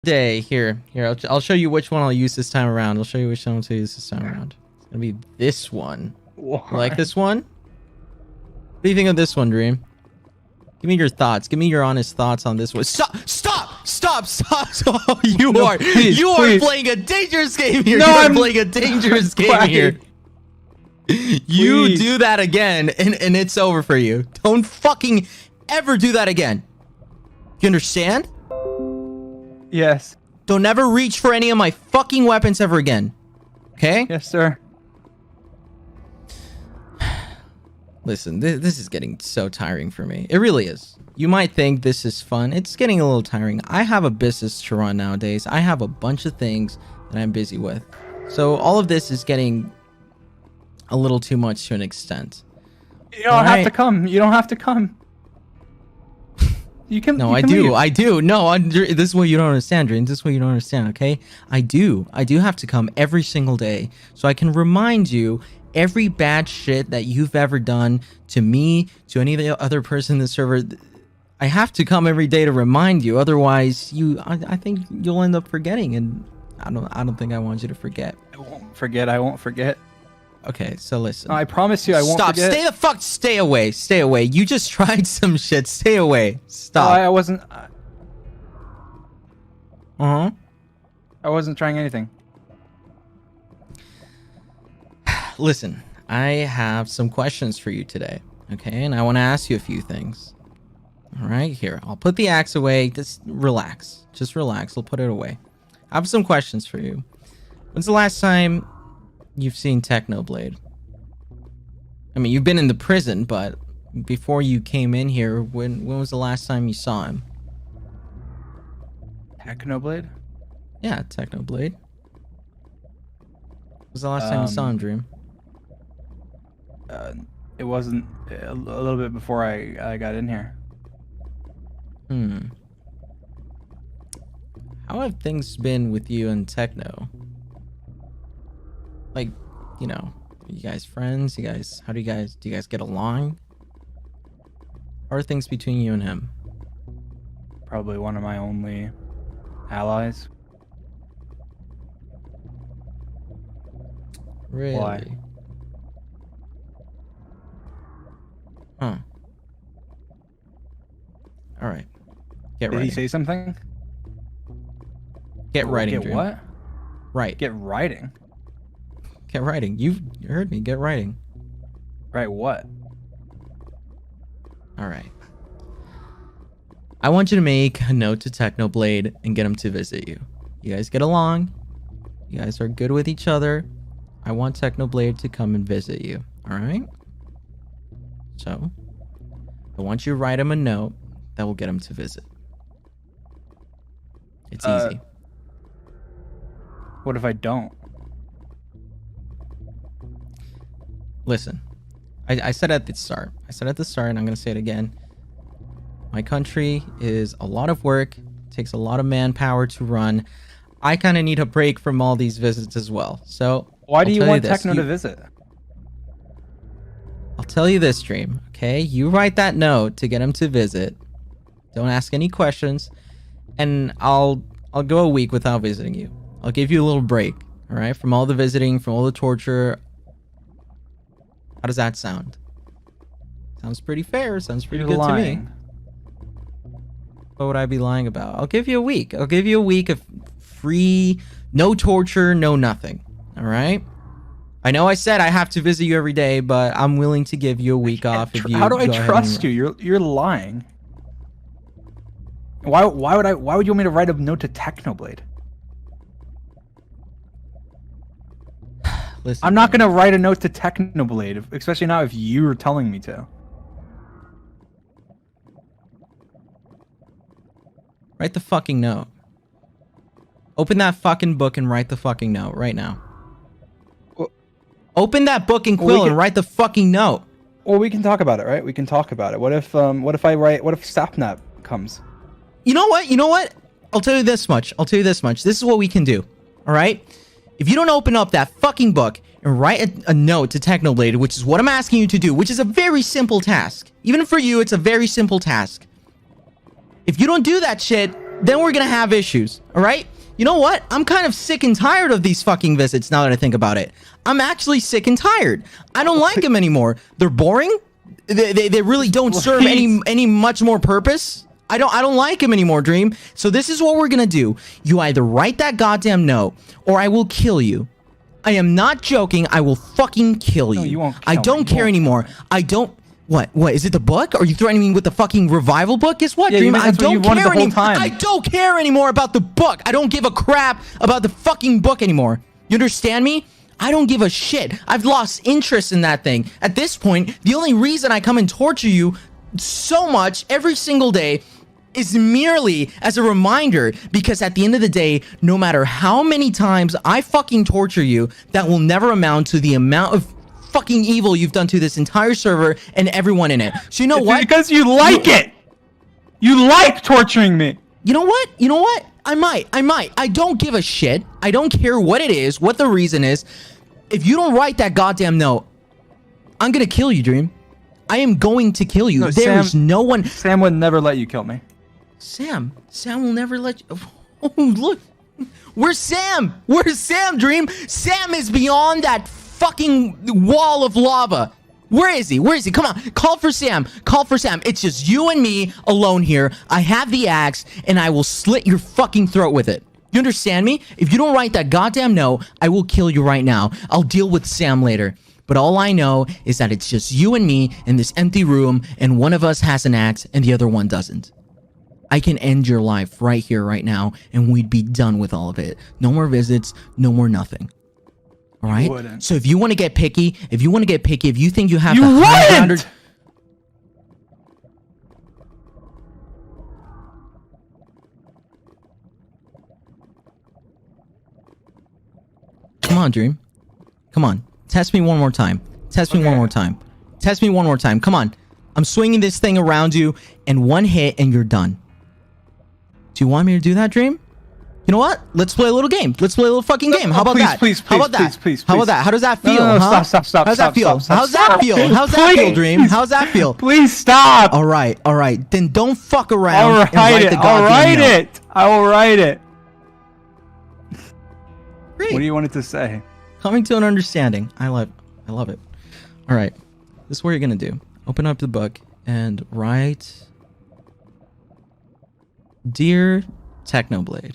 Day here. I'll show you which one I'll use this time around. I'll show you which one to use this time around. It's gonna be this one. You like this one? What do you think of this one, Dream? Give me your thoughts. Give me your honest thoughts on this one. Stop! You are playing a dangerous game here. No, I'm playing a dangerous game here. You do that again, and it's over for you. Don't fucking ever do that again. You understand? Yes. Don't ever reach for any of my fucking weapons ever again. Okay? Yes, sir. Listen, this is getting so tiring for me. It really is. You might think this is fun. It's getting a little tiring. I have a business to run nowadays. I have a bunch of things that I'm busy with. So all of this is getting a little too much to an extent. You don't have to come. You don't have to come. You can. No, I do. No, this is what you don't understand, Dream. This is what you don't understand, okay? I do have to come every single day so I can remind you every bad shit that you've ever done to me, to any other person in the server. I have to come every day to remind you. Otherwise, I think you'll end up forgetting, and I don't think I want you to forget. I won't forget. I won't forget. Okay, so listen. No, I promise you I won't forget. Stay the fuck. Stay away. Stay away. You just tried some shit. Stay away. Stop. No, I wasn't. I wasn't trying anything. Listen, I have some questions for you today. Okay, and I want to ask you a few things. All right, here. I'll put the axe away. Just relax. Just relax. I'll put it away. I have some questions for you. When's the last time you've seen Technoblade? I mean, you've been in the prison, but before you came in here, when was the last time you saw him? Technoblade? Yeah, Technoblade. When was the last time you saw him, Dream? It wasn't a little bit before I got in here. How have things been with you and Techno? Like, you know, are you guys friends? Do you guys get along? How are things between you and him? Probably one of my only allies. Really? Why? Huh. All right. Get Did writing. he say something? Get writing, Get Dream. what? Right. Get writing? Get writing. You heard me. Get writing. Right, what? All right. I want you to make a note to Technoblade and get him to visit you. You guys get along. You guys are good with each other. I want Technoblade to come and visit you. All right? So, I want you to write him a note that will get him to visit. It's easy. What if I don't? Listen, I said at the start, and I'm going to say it again. My country is a lot of work, takes a lot of manpower to run. I kind of need a break from all these visits as well. So why do you want Techno to visit? I'll tell you this, Dream, okay? You write that note to get him to visit. Don't ask any questions, and I'll go a week without visiting you. I'll give you a little break, all right? From all the visiting, from all the torture. How does that sound? Sounds pretty fair. Sounds pretty good to me. What would I be lying about? I'll give you a week. I'll give you a week of free, no torture, no nothing. All right? I know I said I have to visit you every day, but I'm willing to give you a week off if you. How do I trust you? You're lying. Why would you want me to write a note to Technoblade? Listen, I'm not gonna write a note to Technoblade, especially not if you're telling me to. Write the fucking note. Open that fucking book and write the fucking note right now. Well, open that book and quill and write the fucking note. Well, we can talk about it, right? We can talk about it. What if Sapnap comes? You know what? I'll tell you this much. This is what we can do. All right? If you don't open up that fucking book and write a note to Technoblade, which is what I'm asking you to do, which is a very simple task. Even for you, it's a very simple task. If you don't do that shit, then we're gonna have issues. All right. You know what? I'm kind of sick and tired of these fucking visits now that I think about it. I'm actually sick and tired. I don't like them anymore. They're boring. They really don't serve any much more purpose. I don't like them anymore, Dream. So this is what we're gonna do. You either write that goddamn note or I will kill you. I am not joking. I will fucking kill you. No, you won't I don't care anymore. I don't. What is it? The book? Are you threatening me with the fucking revival book? Guess what, Dream? I don't care anymore. I don't care anymore about the book. I don't give a crap about the fucking book anymore. You understand me? I don't give a shit. I've lost interest in that thing. At this point, the only reason I come and torture you so much every single day is merely as a reminder, because at the end of the day, no matter how many times I fucking torture you, that will never amount to the amount of fucking evil you've done to this entire server and everyone in it. So you know what? Because you like it. You like torturing me. You know what? You know what? I might. I don't give a shit. I don't care what it is, what the reason is. If you don't write that goddamn note, I'm gonna kill you, Dream. I am going to kill you. There's no one. Sam would never let you kill me. Sam will never let you. Oh, look. Where's Sam? Where's Sam, Dream? Sam is beyond that fucking wall of lava. Where is he? Where is he? Come on. Call for Sam. Call for Sam. It's just you and me alone here. I have the axe and I will slit your fucking throat with it. You understand me? If you don't write that goddamn note, I will kill you right now. I'll deal with Sam later. But all I know is that it's just you and me in this empty room, and one of us has an axe and the other one doesn't. I can end your life right here, right now, and we'd be done with all of it. No more visits, no more nothing. All right? So if you want to get picky, if you think you have the 100... Come on, Dream. Come on. Test me one more time. Test me one more time. Test me one more time. Come on. I'm swinging this thing around you, and one hit, and you're done. Do you want me to do that, Dream? You know what? Let's play a little game. Let's play a little fucking game. How about that? How about that? How about that? How does that feel? No, stop. How's that feel? How's that feel? How's that feel, Dream? How's that feel? Please stop. All right. Then don't fuck around. I'll write it. I will write it. Great. What do you want it to say? Coming to an understanding. I love it. All right. This is what you're gonna do. Open up the book and write, Dear Technoblade.